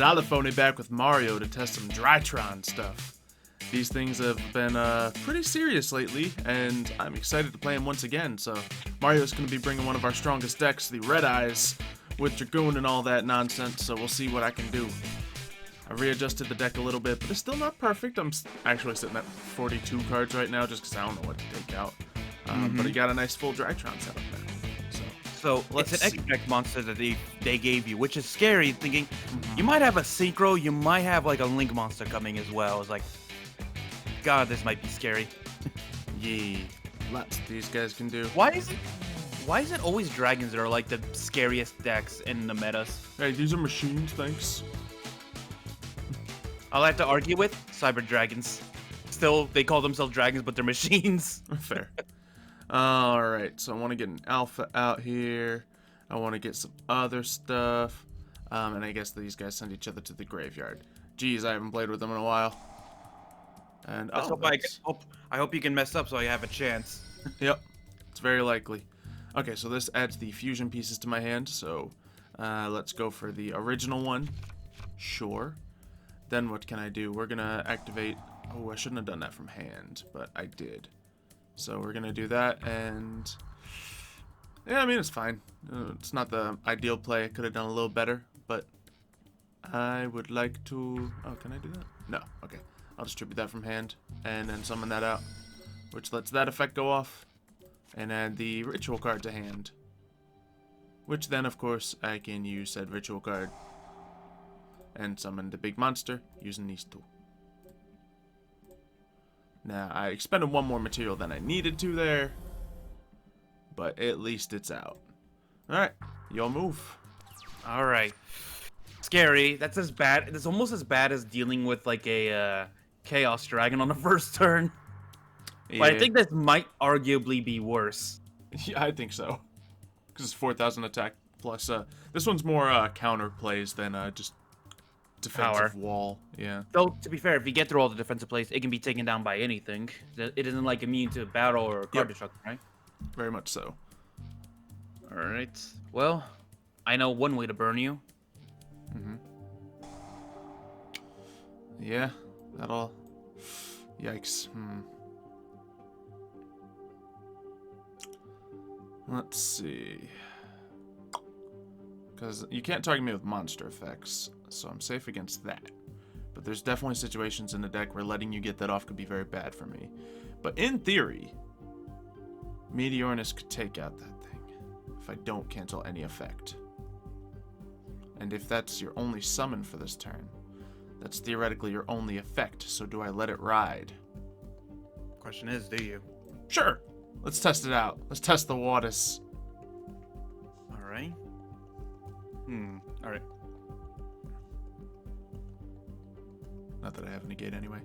Xylophoney back with Mario to test some Drytron stuff. These things have been pretty serious lately, and I'm excited to play them once again. So Mario's going to be bringing one of our strongest decks, the Red Eyes, with Dragoon and all that nonsense, so we'll see what I can do. I readjusted the deck a little bit, but it's still not perfect. I'm actually sitting at 42 cards right now just because I don't know what to take out. But I got a nice full Drytron setup now. So it's an X-Deck monster that they gave you, which is scary, thinking you might have a Synchro, you might have like a Link monster coming as well. It's like, God, this might be scary. Yeah, lots these guys can do. Why is it always dragons that are like the scariest decks in the metas? Hey, these are machines, thanks. I'll have to argue with Cyber Dragons. Still, they call themselves dragons, but they're machines. Fair. Alright, so I want to get an alpha out here. I want to get some other stuff. And I guess these guys send each other to the graveyard. Jeez, I haven't played with them in a while. And I hope you can mess up so I have a chance. Yep, it's very likely. Okay, so this adds the fusion pieces to my hand. So let's go for the original one. Sure. Then what can I do? We're gonna activate. Oh, I shouldn't have done that from hand, but I did. So we're gonna do that, and yeah, I mean, it's fine. It's not the ideal play. I could have done a little better, but I would like to. Oh, can I do that? No. Okay. I'll distribute that from hand and then summon that out, which lets that effect go off, and add the ritual card to hand, which then, of course, I can use said ritual card and summon the big monster using these two. Now, I expended one more material than I needed to there, but at least it's out. Alright, y'all move. Alright. Scary. That's as bad. It's almost as bad as dealing with like a Chaos Dragon on the first turn. Yeah. But I think this might arguably be worse. Yeah, I think so. Because it's 4,000 attack plus. This one's more counter plays than just defensive wall. Yeah. Though, to be fair, if you get through all the defensive plays, it can be taken down by anything. It isn't like immune to battle or card destruction, right? Very much so. Alright. Well, I know one way to burn you. Yeah, that'll... Yikes. Let's see. Because you can't target me with monster effects, so I'm safe against that. But there's definitely situations in the deck where letting you get that off could be very bad for me. But in theory, Meteornus could take out that thing if I don't cancel any effect. And if that's your only summon for this turn, that's theoretically your only effect, so do I let it ride? Question is, do you? Sure! Let's test it out. Let's test the waters. Alright. Alright. Not that I have a negate anyway.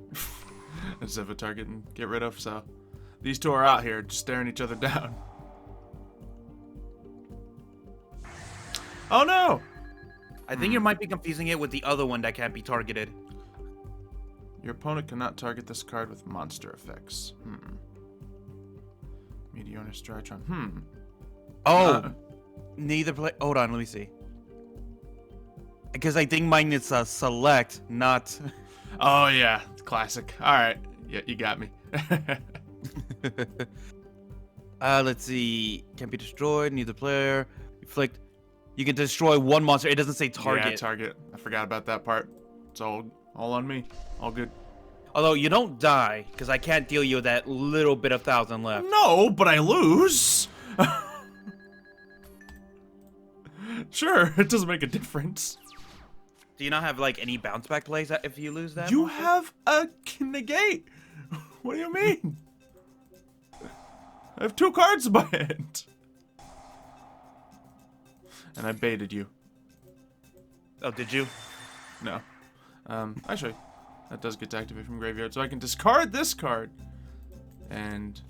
I just have a target and get rid of, so... These two are out here, just staring each other down. Oh no! I think you might be confusing it with the other one that can't be targeted. Your opponent cannot target this card with monster effects. Meteornus Drytron. Oh! Neither play... Hold on, let me see. Because I think mine is a select, not... Oh yeah, classic. Alright, yeah, you got me. Let's see. Can't be destroyed, neither player. Inflict... You can destroy one monster. It doesn't say target. Yeah, target. I forgot about that part. It's all on me. All good. Although you don't die, because I can't deal you that little bit of 1,000 left. No, but I lose. Sure, it doesn't make a difference. Do you not have like any bounce back plays if you lose that? You have a negate. What do you mean? I have 2 cards in my hand. And I baited you. Oh, did you? No. Actually, that does get to activate from graveyard, so I can discard this card. And,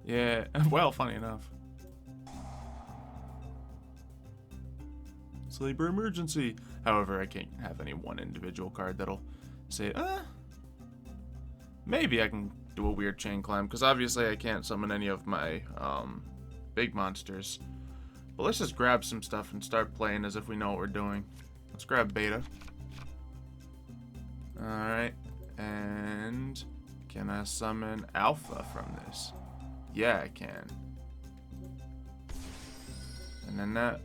yeah, well, funny enough. Sleeper emergency. However, I can't have any one individual card that'll say, maybe I can do a weird chain climb, because obviously I can't summon any of my, big monsters. But let's just grab some stuff and start playing as if we know what we're doing. Let's grab Beta. Alright. And can I summon Alpha from this? Yeah, I can. And then that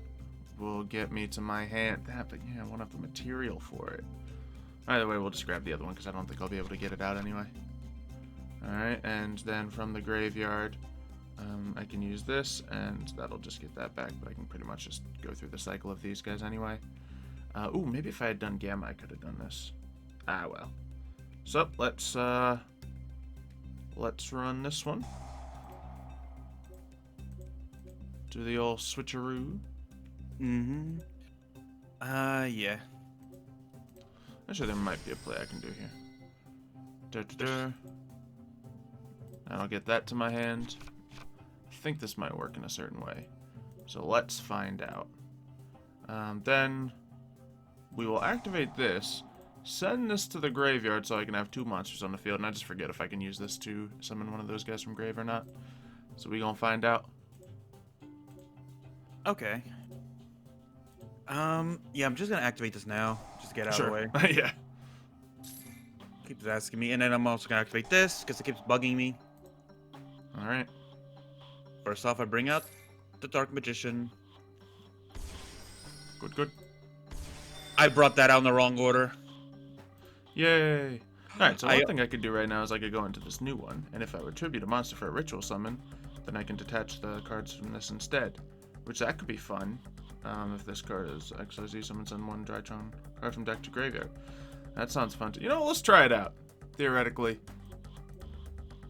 will get me to my hand. But yeah, I won't have the material for it. Either way, we'll just grab the other one because I don't think I'll be able to get it out anyway. Alright, and then from the graveyard, I can use this, and that'll just get that back, but I can pretty much just go through the cycle of these guys anyway. Ooh, maybe if I had done Gamma, I could have done this. Ah, well. So, let's run this one. Do the old switcheroo. Mm-hmm. Yeah. Actually, there might be a play I can do here. And I'll get that to my hand. I think this might work in a certain way. So let's find out. Then we will activate this, send this to the graveyard so I can have 2 monsters on the field, and I just forget if I can use this to summon one of those guys from grave or not. So we gonna find out. Okay. Yeah, I'm just gonna activate this now. Just get out of the way. Yeah. Keeps asking me, and then I'm also gonna activate this because it keeps bugging me. Alright. First off, I bring out the Dark Magician. Good, good. I brought that out in the wrong order. Yay. Alright, so one thing I could do right now is I could go into this new one, and if I would tribute a monster for a ritual summon, then I can detach the cards from this instead. Which that could be fun. If this card is XYZ, summon send one Drytron card from deck to graveyard. That sounds fun too. You know, let's try it out. Theoretically.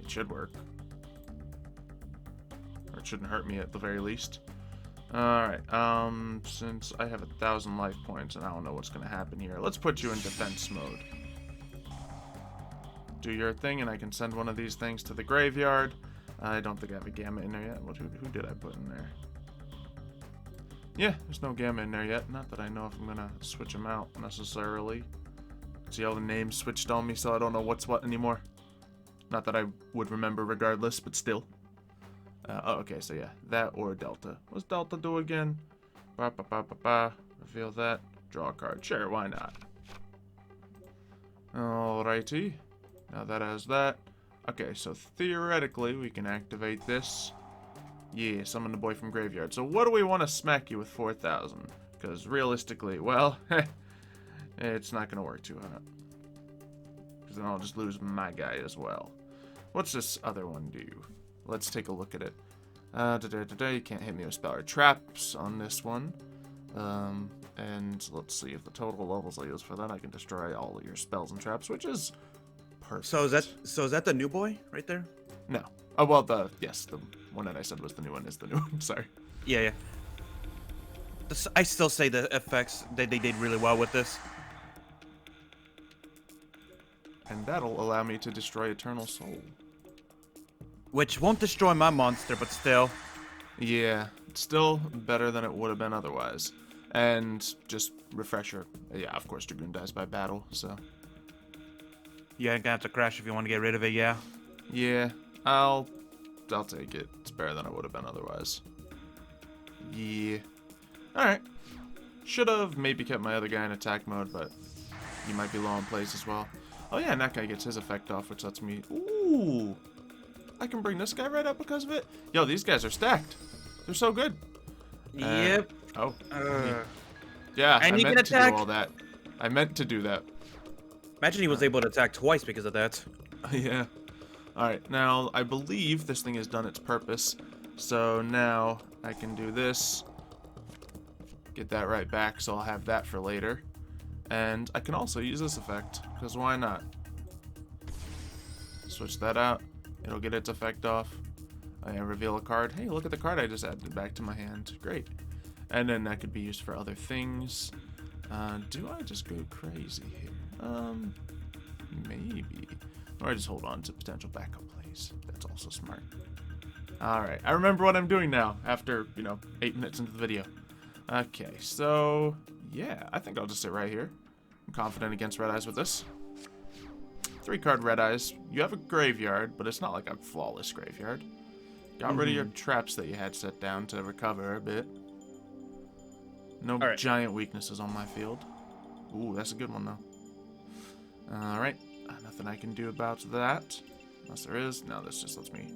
It should work. Or it shouldn't hurt me at the very least. Alright, since I have 1,000 life points and I don't know what's going to happen here, let's put you in defense mode. Do your thing and I can send one of these things to the graveyard. I don't think I have a Gamma in there yet. Who did I put in there? Yeah, there's no Gamma in there yet. Not that I know if I'm going to switch them out necessarily. See, all the names switched on me, so I don't know what's what anymore. Not that I would remember regardless, but still. Oh, okay, so yeah, that or Delta. What's Delta do again? Reveal that. Draw a card. Sure, why not? Alrighty. Now that has that. Okay, so theoretically, we can activate this. Yeah, summon the boy from graveyard. So what do we want to smack you with 4,000? Because realistically, well, it's not going to work too hot. Because then I'll just lose my guy as well. What's this other one do? Let's take a look at it. You can't hit me with spell or traps on this one. And let's see if the total levels I use for that, I can destroy all of your spells and traps, which is perfect. So is that the new boy right there? No. Oh well, the one that I said was the new one is the new one. Sorry. Yeah. I still say the effects they did really well with this. And that'll allow me to destroy Eternal Soul. Which won't destroy my monster, but still. Yeah, it's still better than it would have been otherwise. And just refresher. Yeah, of course Dragoon dies by battle, so. Yeah, you're gonna have to crash if you want to get rid of it, yeah. Yeah, I'll take it. It's better than it would have been otherwise. Yeah. Alright. Should have maybe kept my other guy in attack mode, but he might be low on plays as well. Oh yeah, and that guy gets his effect off, which lets me... Ooh! I can bring this guy right up because of it? Yo, these guys are stacked. They're so good. Yep. Oh. Yeah, I meant to do all that. I meant to do that. Imagine he was able to attack twice because of that. Yeah. Alright, now I believe this thing has done its purpose. So now I can do this. Get that right back, so I'll have that for later. And I can also use this effect, because why not? Switch that out. It'll get its effect off. I reveal a card. Hey, look at the card I just added back to my hand. Great. And then that could be used for other things. Do I just go crazy here? Maybe. Or I just hold on to potential backup plays. That's also smart. Alright, I remember what I'm doing now after, 8 minutes into the video. Okay, so, yeah, I think I'll just sit right here. I'm confident against Red Eyes with this. 3-card Red Eyes. You have a graveyard, but it's not like a flawless graveyard. Got rid of your traps that you had set down to recover a bit. No giant weaknesses on my field. Ooh, that's a good one, though. Alright. Nothing I can do about that. Unless there is. No, this just lets me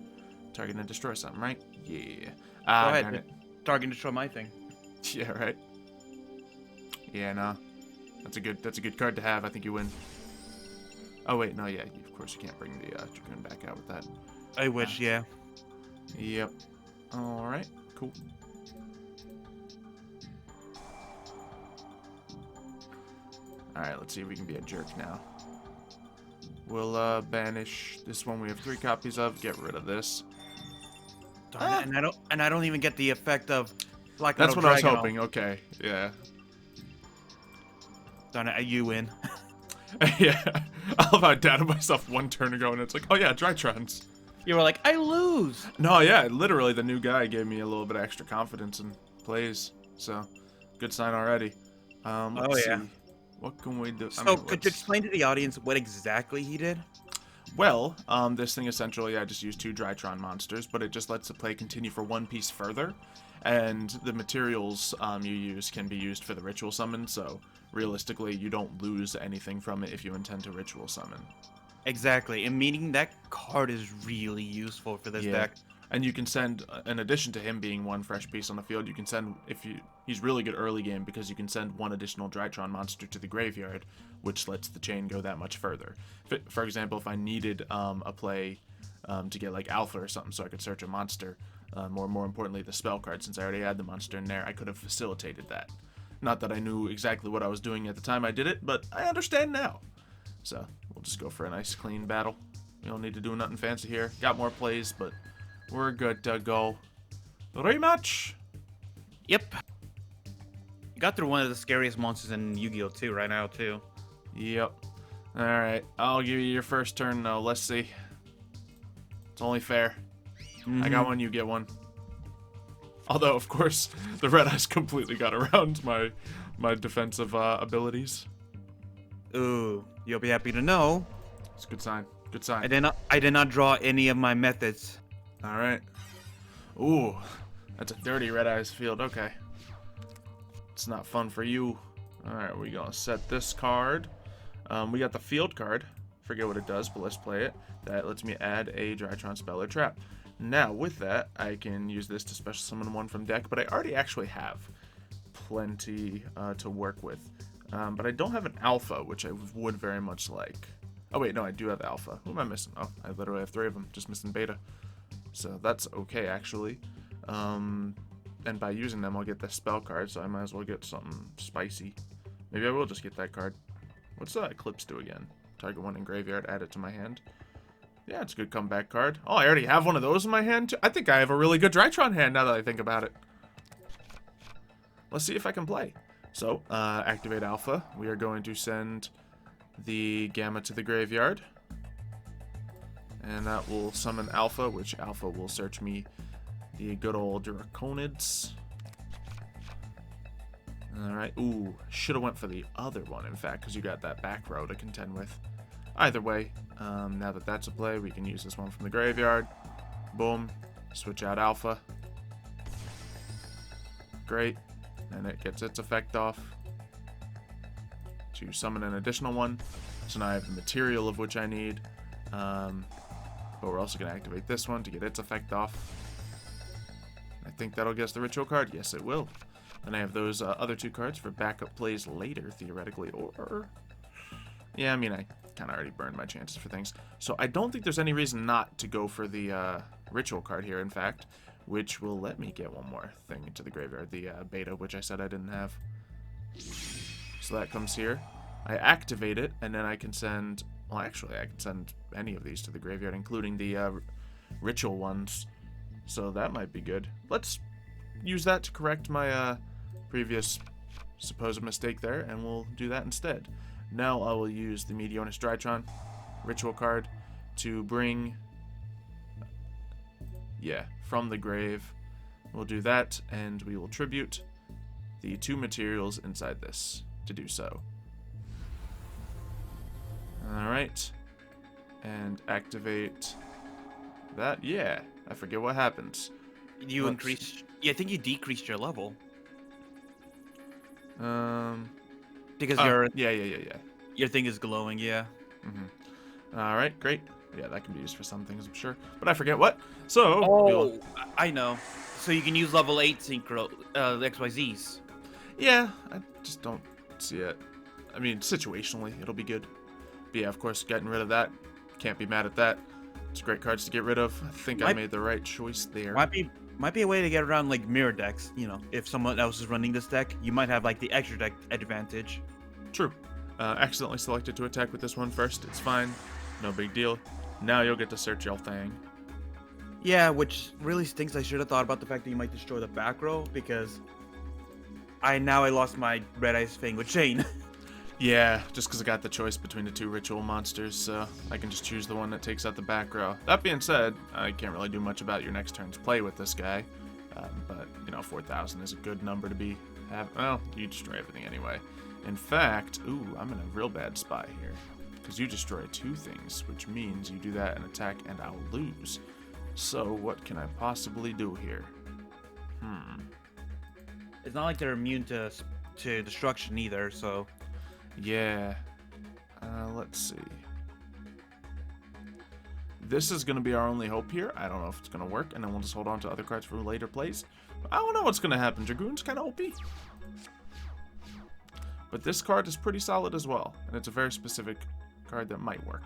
target and destroy something, right? Yeah. Go Ah, ahead. darn it. Target and destroy my thing. Yeah, right. Yeah, no. That's a good card to have. I think you win. Oh wait, no, yeah. Of course you can't bring the Dragoon back out with that. I wish, yeah. Yep. Alright, cool. Alright, let's see if we can be a jerk now. We'll banish this one we have 3 copies of. Get rid of this. Darn it, and I don't even get the effect of Black That's Metal what I was Dragon. hoping. Okay, yeah. Darn it, you win. Yeah. I love how I doubted myself one turn ago and it's like, oh yeah, Drytrons. You were like, I lose. No, yeah, literally the new guy gave me a little bit of extra confidence in plays. So, good sign already. Let's yeah. see. What can we do? So, could you explain to the audience what exactly he did? Well, this thing essentially, I just used 2 Drytron monsters, but it just lets the play continue for 1 piece further, and the materials you use can be used for the ritual summon, so realistically, you don't lose anything from it if you intend to ritual summon. Exactly, and meaning that card is really useful for this deck. And you can send, in addition to him being 1 fresh piece on the field, you can send, he's really good early game because you can send 1 additional Drytron monster to the graveyard, which lets the chain go that much further. For example, if I needed a play to get like Alpha or something so I could search a monster, or more importantly the spell card, since I already had the monster in there, I could have facilitated that. Not that I knew exactly what I was doing at the time I did it, but I understand now. So, we'll just go for a nice clean battle. We don't need to do nothing fancy here. Got more plays, but we're good to go. Rematch! Yep. You got through one of the scariest monsters in Yu-Gi-Oh! 2 right now, too. Yep. Alright, I'll give you your first turn, though. Let's see. It's only fair. I got one, you get one. Although, of course, the Red Eyes completely got around my defensive abilities. Ooh, you'll be happy to know. It's a good sign. Good sign. I did not draw any of my methods. Alright. Ooh, that's a dirty Red Eyes field. Okay. It's not fun for you. Alright, we're gonna set this card. We got the field card. Forget what it does, but let's play it. That lets me add a Drytron spell or trap. Now, with that, I can use this to special summon 1 from deck, but I already actually have plenty to work with. But I don't have an Alpha, which I would very much like. Oh, wait, no, I do have Alpha. Who am I missing? Oh, I literally have 3 of them, just missing Beta. So that's okay, actually. And by using them, I'll get the spell card, so I might as well get something spicy. Maybe I will just get that card. What's that Eclipse do again? Target 1 in graveyard, add it to my hand. Yeah, it's a good comeback card. Oh, I already have one of those in my hand, too. I think I have a really good Drytron hand now that I think about it. Let's see if I can play. So, activate Alpha. We are going to send the Gamma to the graveyard. And that will summon Alpha, which Alpha will search me the good old Draconids. Alright, ooh, should have went for the other one, in fact, because you got that back row to contend with. Either way, now that that's a play, we can use this one from the graveyard. Boom, switch out Alpha. Great, and it gets its effect off to summon an additional one. So now I have the material of which I need. But we're also going to activate this one to get its effect off. I think that'll get us the ritual card. Yes, it will. And I have those other 2 cards for backup plays later, theoretically. Or, yeah, I mean, I kind of already burned my chances for things. So I don't think there's any reason not to go for the ritual card here, in fact, which will let me get one more thing into the graveyard, the Beta, which I said I didn't have. So that comes here. I activate it, and then I can send... Well, actually, I can send any of these to the graveyard, including the ritual ones. So that might be good. Let's use that to correct my previous supposed mistake there, and we'll do that instead. Now I will use the Meteorus Drytron ritual card to bring... Yeah, from the grave. We'll do that, and we will tribute the 2 materials inside this to do so. Alright. And activate that. Yeah. I forget what happens. You increased... Yeah, I think you decreased your level. Because Yeah. your thing is glowing, yeah. All right, great. Yeah, that can be used for some things, I'm sure. But I forget what. So, Oh, I know. So you can use level 8 synchro, the XYZs. yeah, I just don't see it. I mean, situationally, it'll be good. But yeah, of course, getting rid of that, can't be mad at that. It's great cards to get rid of. I think I made the right choice there. Might be a way to get around like mirror decks. You know, if someone else is running this deck, you might have like the extra deck advantage. True. Accidentally selected to attack with this one first. It's fine. No big deal. Now you'll get to search your thing. Yeah, which really stinks. I should have thought about the fact that you might destroy the back row because I lost my red ice thing with Shane. Yeah, just because I got the choice between the two ritual monsters, so I can just choose the one that takes out the back row. That being said, I can't really do much about your next turn's play with this guy, but, 4,000 is a good number to be... Well, you destroy everything anyway. In fact, ooh, I'm in a real bad spot here, because you destroy 2 things, which means you do that and attack and I'll lose. So what can I possibly do here? It's not like they're immune to destruction either, so... Yeah. Let's see. This is going to be our only hope here. I don't know if it's going to work, and then we'll just hold on to other cards for later plays. I don't know what's going to happen. Dragoon's kind of OP. But this card is pretty solid as well, and it's a very specific card that might work.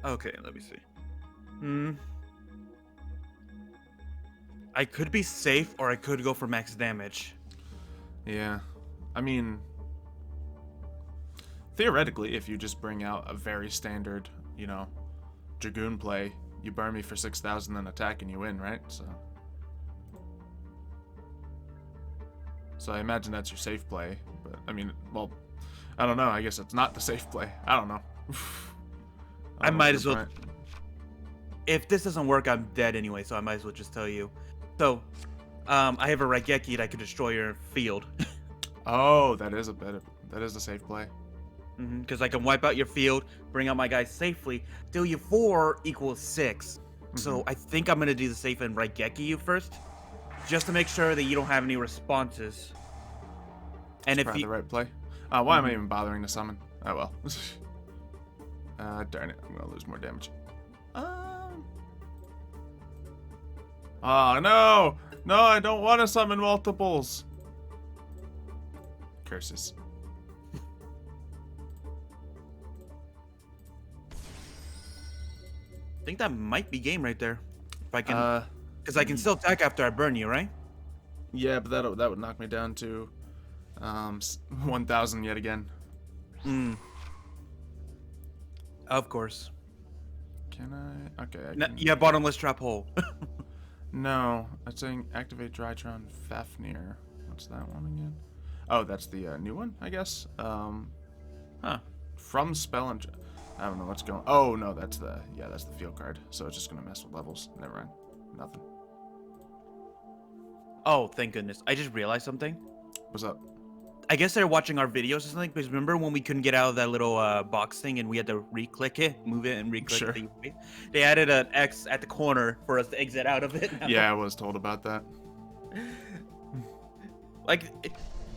Okay, let me see. I could be safe, or I could go for max damage. Yeah. I mean, theoretically, if you just bring out a very standard, Dragoon play, you burn me for 6,000 then attack and you win, right? So I imagine that's your safe play, but I mean, well, I don't know. I guess it's not the safe play. I don't know. I might as well. If this doesn't work, I'm dead anyway, so I might as well just tell you. So, I have a Raigeki that could destroy your field. Oh, that is a safe play. Because I can wipe out your field, bring out my guys safely, deal you 4 equals 6. So I think I'm gonna do the safe and Raigeki you first, just to make sure that you don't have any responses. And That's probably the right play. Why am I even bothering to summon? Oh well. Darn it, I'm gonna lose more damage. Oh no! No, I don't want to summon multiples. Curses. I think that might be game right there. If I can, because I can still attack after I burn you, right? Yeah, but that would knock me down to 1,000 yet again. Of course. Can I? Okay. Yeah, bottomless trap hole. No, it's saying activate Drytron Fafnir. What's that one again? Oh, that's the new one, I guess. From spell and I don't know what's going. Oh no, that's the field card. So it's just gonna mess with levels. Never mind. Nothing. Oh, thank goodness! I just realized something. What's up? I guess they're watching our videos or something. Because remember when we couldn't get out of that little box thing and we had to re-click it, move it, and re-click Sure. it? They added an X at the corner for us to exit out of it. Yeah, I was told about that. Like,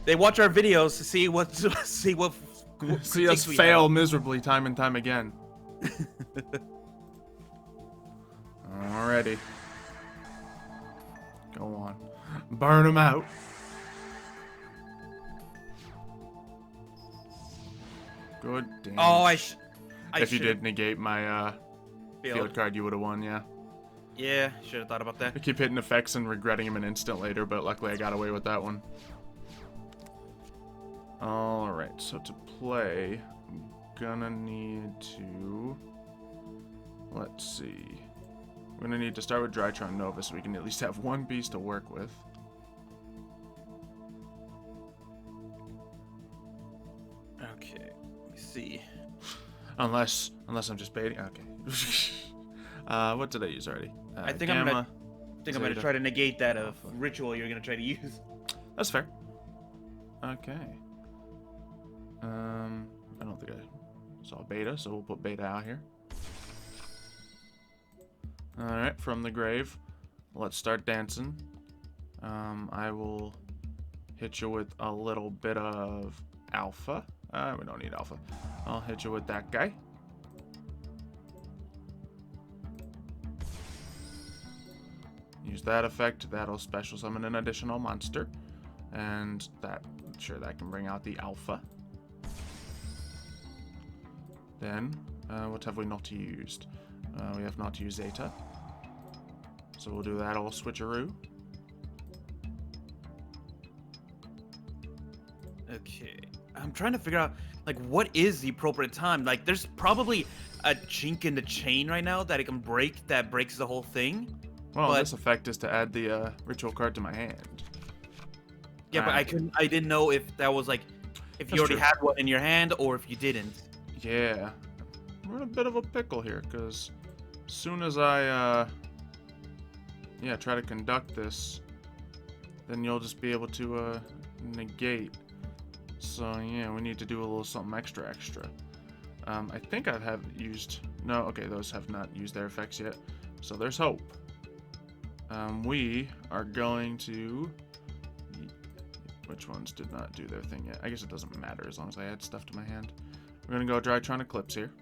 they watch our videos to see what See us fail miserably time and time again. Alrighty. Go on. Burn them out. Good damn. Oh, if you did negate my field card, you would have won, yeah. Yeah, should have thought about that. I keep hitting effects and regretting them an instant later, but luckily I got away with that one. Alright, so to play, I'm gonna need to... Let's see. We're gonna need to start with Drytron Nova so we can at least have one piece to work with. Okay, let me see. Unless I'm just baiting. Okay. What did I use already? I think Gamma, I'm gonna try to negate that of ritual you're gonna try to use. That's fair. Okay. I don't think I saw beta, so we'll put beta out here. Alright, from the grave. Let's start dancing. I will hit you with a little bit of alpha. We don't need alpha. I'll hit you with that guy. Use that effect. That'll special summon an additional monster. And that, sure, that can bring out the alpha. Then, what have we not used? We have not used Zeta. So we'll do that all switcheroo. Okay. I'm trying to figure out, like, what is the appropriate time? Like, there's probably a chink in the chain right now that it can break that breaks the whole thing. Well, but, this effect is to add the ritual card to my hand. Yeah, but I didn't know if that was, like, if you already had one in your hand or if you didn't. Yeah. We're in a bit of a pickle here, because as soon as I, try to conduct this, then you'll just be able to, negate. So, yeah, we need to do a little something extra. I think I have used... No, okay, those have not used their effects yet. So there's hope. We are going to... Which ones did not do their thing yet? I guess it doesn't matter as long as I add stuff to my hand. We're going to go Drytron Eclipse here.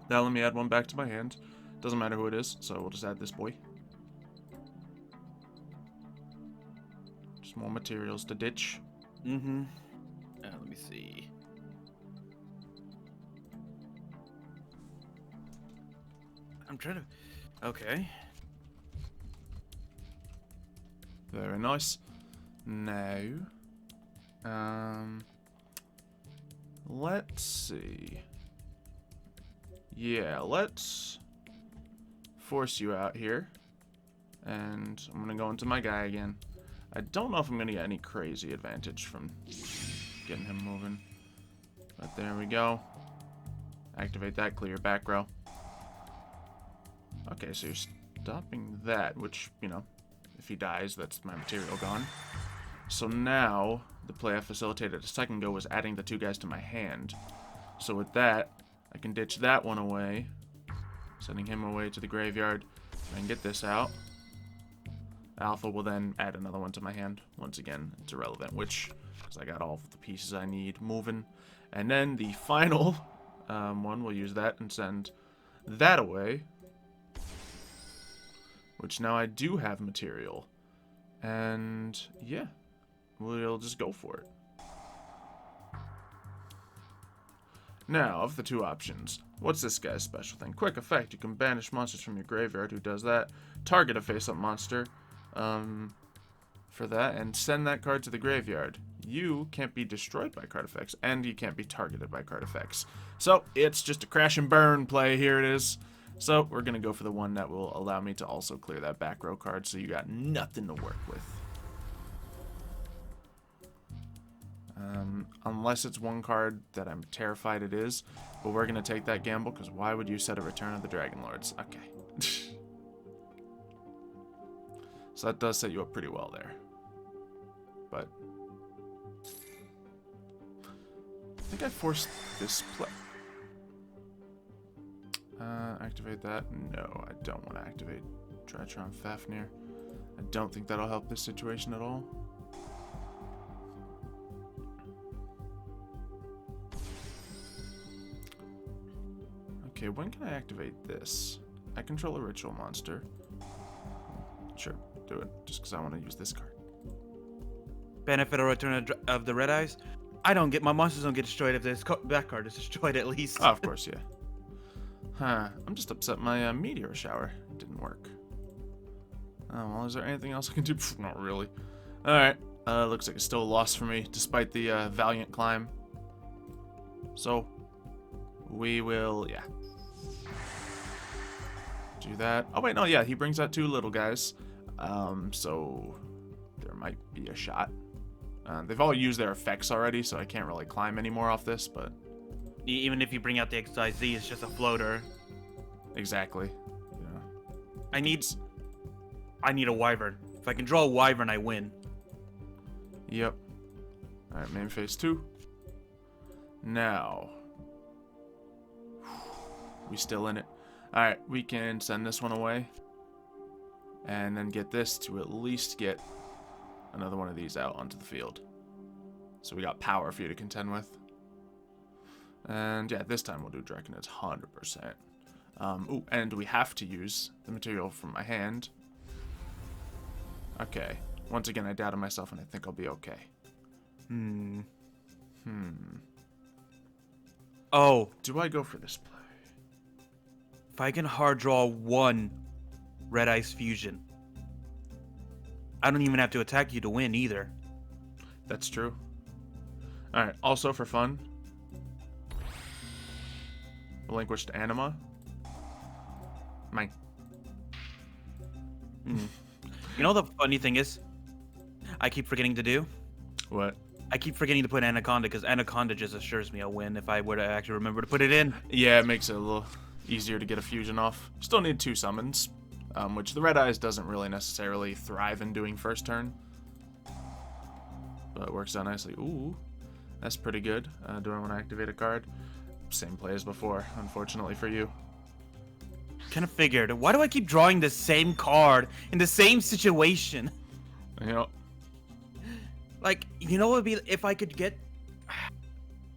That'll let me add one back to my hand. Doesn't matter who it is, so we'll just add this boy. Just more materials to ditch. Mm-hmm. Let me see. I'm trying to... Okay. Very nice. Now, let's see. Yeah, let's force you out here. And I'm gonna go into my guy again. I don't know if I'm gonna get any crazy advantage from getting him moving. But there we go. Activate that, clear back row. Okay, so you're stopping that, which, you know, if he dies, that's my material gone. So now, the play I facilitated a second ago was adding the two guys to my hand. So with that, I can ditch that one away, sending him away to the graveyard, and get this out. Alpha will then add another one to my hand. Once again, it's irrelevant which, because I got all of the pieces I need moving. And then the final one, we'll use that and send that away. Which now I do have material. And yeah, we'll just go for it. Now, of the two options, what's this guy's special thing? Quick effect, you can banish monsters from your graveyard. Who does that? Target a face-up monster for that, and send that card to the graveyard. You can't be destroyed by card effects, and you can't be targeted by card effects. So, it's just a crash and burn play. Here it is. So, we're going to go for the one that will allow me to also clear that back row card, so you got nothing to work with. Unless it's one card that I'm terrified it is, but we're going to take that gamble, because why would you set a Return of the Dragon Lords? Okay. So that does set you up pretty well there. But I think I forced this play. Activate that? No, I don't want to activate Drytron Fafnir. I don't think that'll help this situation at all. Okay, when can I activate this? I control a ritual monster. Sure, do it, just because I want to use this card. Benefit or return of the red eyes? I don't get, my monsters don't get destroyed if this that card is destroyed at least. Oh, of course, yeah. Huh, I'm just upset my meteor shower didn't work. Oh, well, is there anything else I can do? Not really. Alright, looks like it's still a loss for me, despite the valiant climb. So, we will, yeah. Do that. Oh, wait, no, yeah, he brings out two little guys. So, there might be a shot. They've all used their effects already, so I can't really climb anymore off this, but... Even if you bring out the XYZ, it's just a floater. Exactly. Yeah. I need a wyvern. If I can draw a wyvern, I win. Yep. Alright, main phase 2. Now. We still in it. Alright, we can send this one away. And then get this to at least get another one of these out onto the field. So we got power for you to contend with. And yeah, this time we'll do Draconids 100%. Ooh, and we have to use the material from my hand. Okay. Once again, I doubted myself, and I think I'll be okay. Oh, Do I go for this play? if I can hard draw 1 Red Ice Fusion, I don't even have to attack you to win either. That's true. Alright, also for fun, relinquished anima. Mine. You know the funny thing is, I keep forgetting to do? What? I keep forgetting to put Anaconda because Anaconda just assures me a win if I were to actually remember to put it in. Yeah, it makes it a little easier to get a fusion off. Still need 2 summons, which the Red Eyes doesn't really necessarily thrive in doing first turn. But it works out nicely. Ooh, that's pretty good. Do I want to activate a card? Same play as before, unfortunately for you. Kind of figured. Why do I keep drawing the same card in the same situation? You know, Like, you know what would be if I could get... I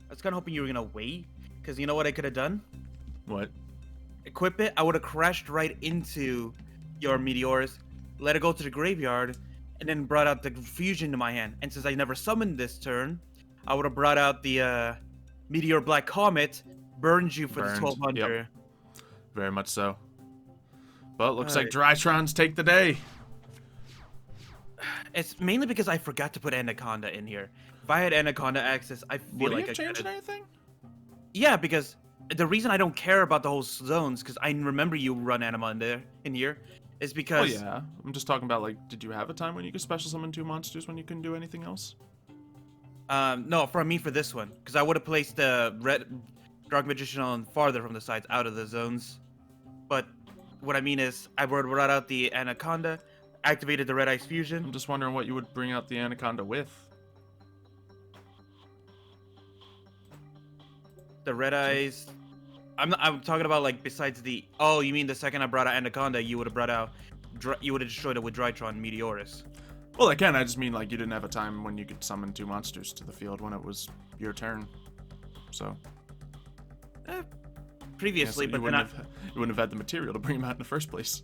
was kind of hoping you were going to wait, because you know what I could have done? what? Equip it, I would have crashed right into your Meteors, let it go to the graveyard, and then brought out the fusion to my hand. And since I never summoned this turn, I would have brought out the Meteor Black Comet, burned you for Burned, the 1200. yep. Very much so. But looks like Alright. Drytrons take the day. It's mainly because I forgot to put Anaconda in here. If I had Anaconda access, I feel Would like you I change could. anything? Yeah, because the reason I don't care about the whole zones, because I remember you run Anima in here, is Oh because yeah, I'm just talking about like, did you have a time when you could special summon 2 monsters when you couldn't do anything else? no, for me for this one, because I would have placed the red Dark Magician on farther from the sides, out of the zones. But what I mean is, I would have brought out the Anaconda, activated the Red Ice Fusion. I'm just wondering what you would bring out the Anaconda with. The Red Eyes. I'm talking about like besides the. Oh, you mean the second I brought out Anaconda, you would have brought out. You would have destroyed it with Drytron Meteorus. Well, I can. I just mean like you didn't have a time when you could summon 2 monsters to the field when it was your turn. So. Previously, Yeah, so but you then wouldn't have had the material to bring them out in the first place.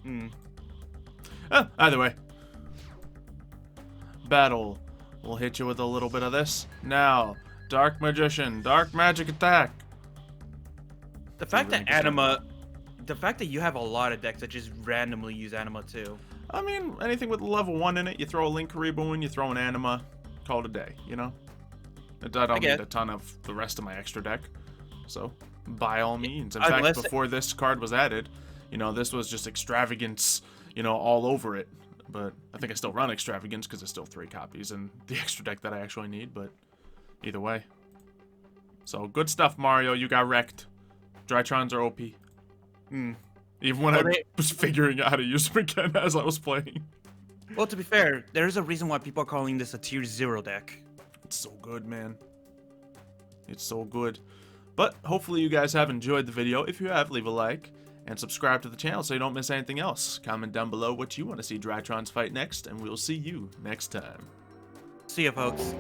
Hmm. Either way. Battle. We'll hit you with a little bit of this. Now, Dark Magician, Dark Magic Attack. The fact that relinquish Anima, the fact that you have a lot of decks that just randomly use Anima too. I mean, anything with level 1 in it, you throw a Link Karibo in, you throw an Anima, call it a day, you know? I don't guess. need a ton of the rest of my extra deck. So, by all means. In Unless fact, before this card was added, you know, this was just extravagance, you know, all over it. But I think I still run extravagance because it's still 3 copies and the extra deck that I actually need, but either way. So, good stuff, Mario. You got wrecked. Drytrons are OP. Even when I was figuring out how to use them again as I was playing. Well, to be fair, there is a reason why people are calling this a tier 0 deck. It's so good, man. It's so good. But hopefully you guys have enjoyed the video. If you have, leave a like and subscribe to the channel so you don't miss anything else. Comment down below what you want to see Drytrons fight next, and we'll see you next time. See ya, folks.